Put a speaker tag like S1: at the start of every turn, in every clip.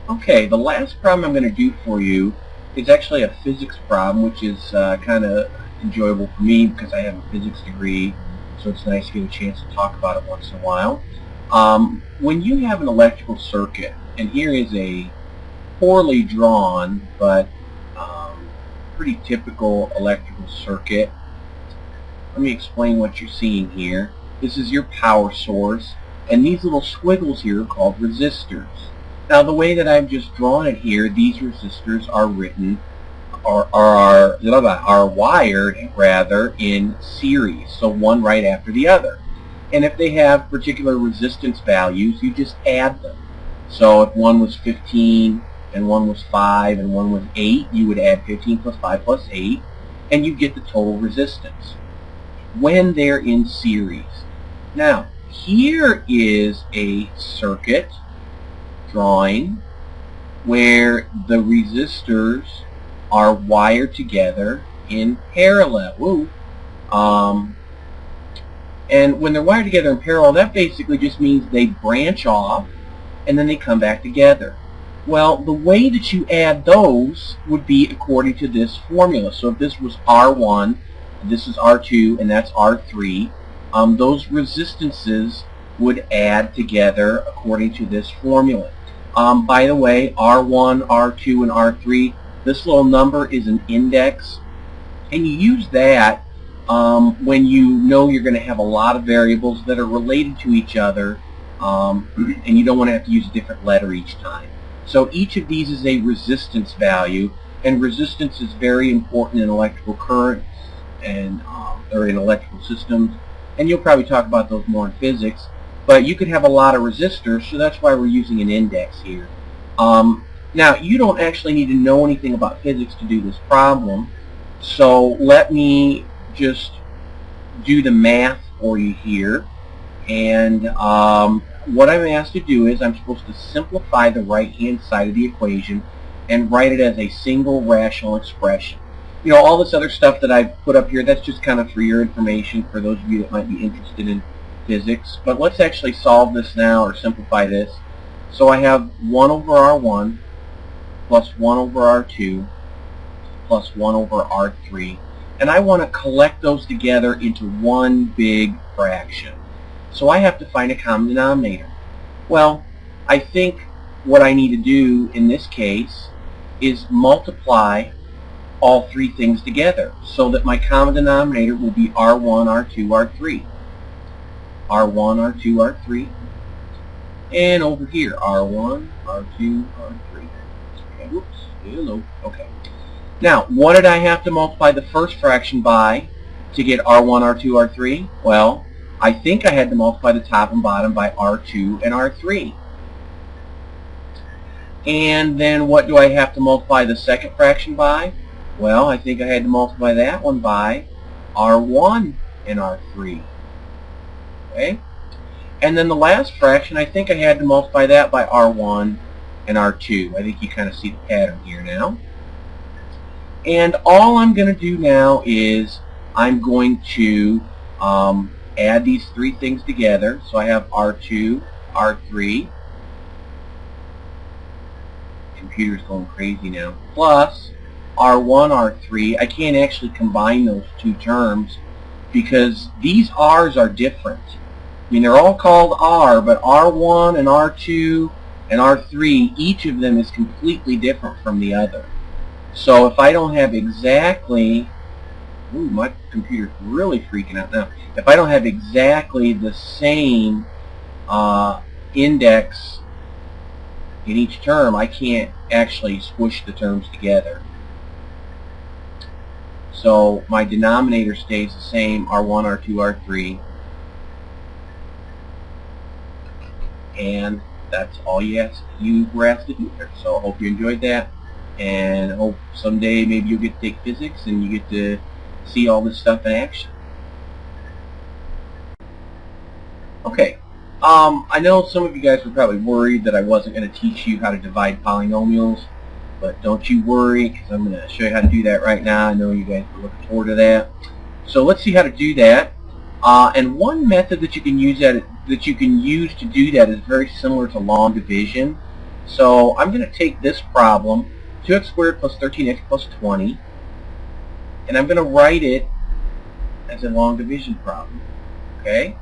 S1: Okay, the last problem I'm going to do for you is actually a physics problem, which is kind of enjoyable for me because I have a physics degree, so it's nice to get a chance to talk about it once in a while. When you have an electrical circuit, and here is a poorly drawn but pretty typical electrical circuit. Let me explain what you're seeing here. This is your power source, and these little squiggles here are called resistors. Now the way that I've just drawn it here, these resistors are written are wired rather in series, so one right after the other. And if they have particular resistance values, you just add them. So if one was 15 and one was 5 and one was 8, you would add 15 plus 5 plus 8 and you get the total resistance when they're in series. Now here is a circuit drawing where the resistors are wired together in parallel. And when they're wired together in parallel, that basically just means they branch off and then they come back together. Well, the way that you add those would be according to this formula. So if this was R1, this is R2, and that's R3, those resistances would add together according to this formula. By the way, R1, R2, and R3, this little number is an index, and you use that when you know you're going to have a lot of variables that are related to each other, and you don't want to have to use a different letter each time. So each of these is a resistance value, and resistance is very important in electrical currents and or in electrical systems, and you'll probably talk about those more in physics. But you could have a lot of resistors, so that's why we're using an index here. Now, you don't actually need to know anything about physics to do this problem, so let me just do the math for you here. And what I'm asked to do is I'm supposed to simplify the right-hand side of the equation and write it as a single rational expression. You know, all this other stuff that I've put up here, that's just kind of for your information, for those of you that might be interested in physics. But let's actually solve this now, or simplify this. So I have 1 over R1 plus 1 over R2 plus 1 over R3. And I want to collect those together into one big fraction. So I have to find a common denominator. Well, I think what I need to do in this case is multiply all three things together so that my common denominator will be R1, R2, R3. R1, R2, R3. And over here, R1, R2, R3. Okay, whoops, hello. Okay. Now, what did I have to multiply the first fraction by to get R1, R2, R3? Well, I think I had to multiply the top and bottom by R2 and R3. And then what do I have to multiply the second fraction by? Well, I think I had to multiply that one by R1 and R3. Okay? And then the last fraction, I think I had to multiply that by R1 and R2. I think you kind of see the pattern here now. And all I'm going to do now is I'm going to add these three things together. So I have R2, R3. Computer's going crazy now. Plus R1, R3. I can't actually combine those two terms because these R's are different. I mean, they're all called R, but R1 and R2 and R3, each of them is completely different from the other. So if I don't have exactly, ooh, my computer's really freaking out now. If I don't have exactly the same index in each term, I can't actually squish the terms together. So my denominator stays the same, R1, R2, R3. And that's all you were asked to do there. So I hope you enjoyed that. And I hope someday maybe you'll get to take physics and you get to see all this stuff in action. Okay. I know some of you guys were probably worried that I wasn't going to teach you how to divide polynomials, but don't you worry, because I'm going to show you how to do that right now. I know you guys were looking forward to that. So let's see how to do that. And one method that you can use to do that is very similar to long division. So I'm going to take this problem, 2x squared plus 13x plus 20, and I'm going to write it as a long division problem. Okay?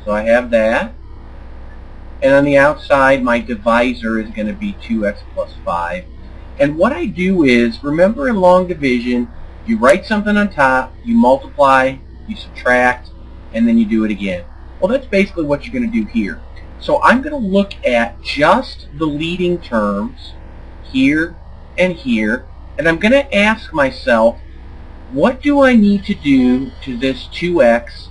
S1: So I have that. And on the outside, my divisor is going to be 2x plus 5. And what I do is, remember in long division, you write something on top, you multiply, you subtract, and then you do it again. Well, that's basically what you're going to do here. So I'm going to look at just the leading terms here and here, and I'm going to ask myself, what do I need to do to this 2x?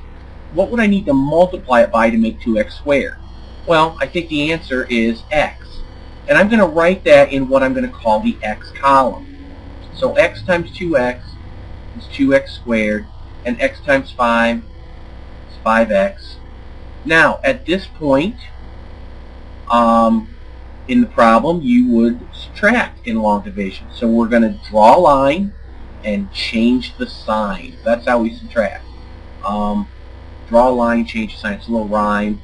S1: What would I need to multiply it by to make 2x squared? Well, I think the answer is x. And I'm going to write that in what I'm going to call the x column. So x times 2x is 2x squared, and x times 5 is 5x. Now, at this point in the problem, you would subtract in long division. So we're going to draw a line and change the sign. That's how we subtract. Draw a line, change the sign. It's a little rhyme.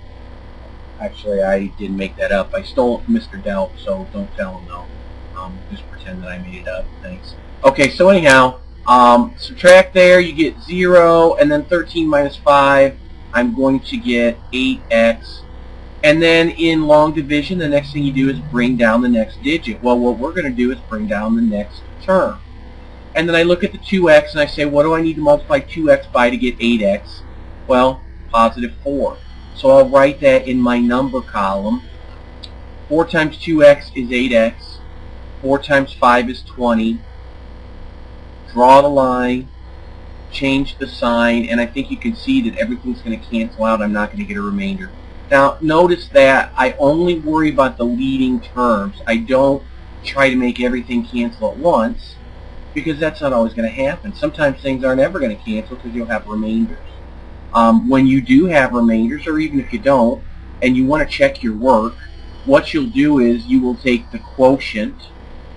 S1: Actually, I didn't make that up. I stole it from Mr. Delp, so don't tell him though. Just pretend that I made it up. Thanks. Okay, so anyhow, subtract there, you get 0, and then 13 minus 5, I'm going to get 8x. And then in long division, the next thing you do is bring down the next digit. Well, what we're going to do is bring down the next term. And then I look at the 2x and I say, what do I need to multiply 2x by to get 8x? Well, positive 4. So I'll write that in my number column. 4 times 2x is 8x. 4 times 5 is 20. Draw the line, change the sign, and I think you can see that everything's going to cancel out. I'm not going to get a remainder. Now, notice that I only worry about the leading terms. I don't try to make everything cancel at once, because that's not always going to happen. Sometimes things aren't ever going to cancel because you'll have remainders. When you do have remainders, or even if you don't, and you want to check your work, what you'll do is you will take the quotient,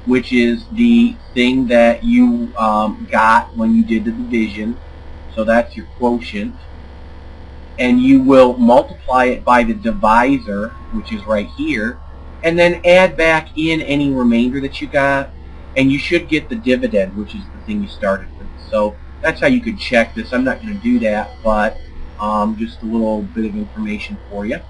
S1: which is the thing that you got when you did the division, so that's your quotient, and you will multiply it by the divisor, which is right here, and then add back in any remainder that you got, and you should get the dividend, which is the thing you started with. So that's how you could check this. I'm not going to do that, but just a little bit of information for you.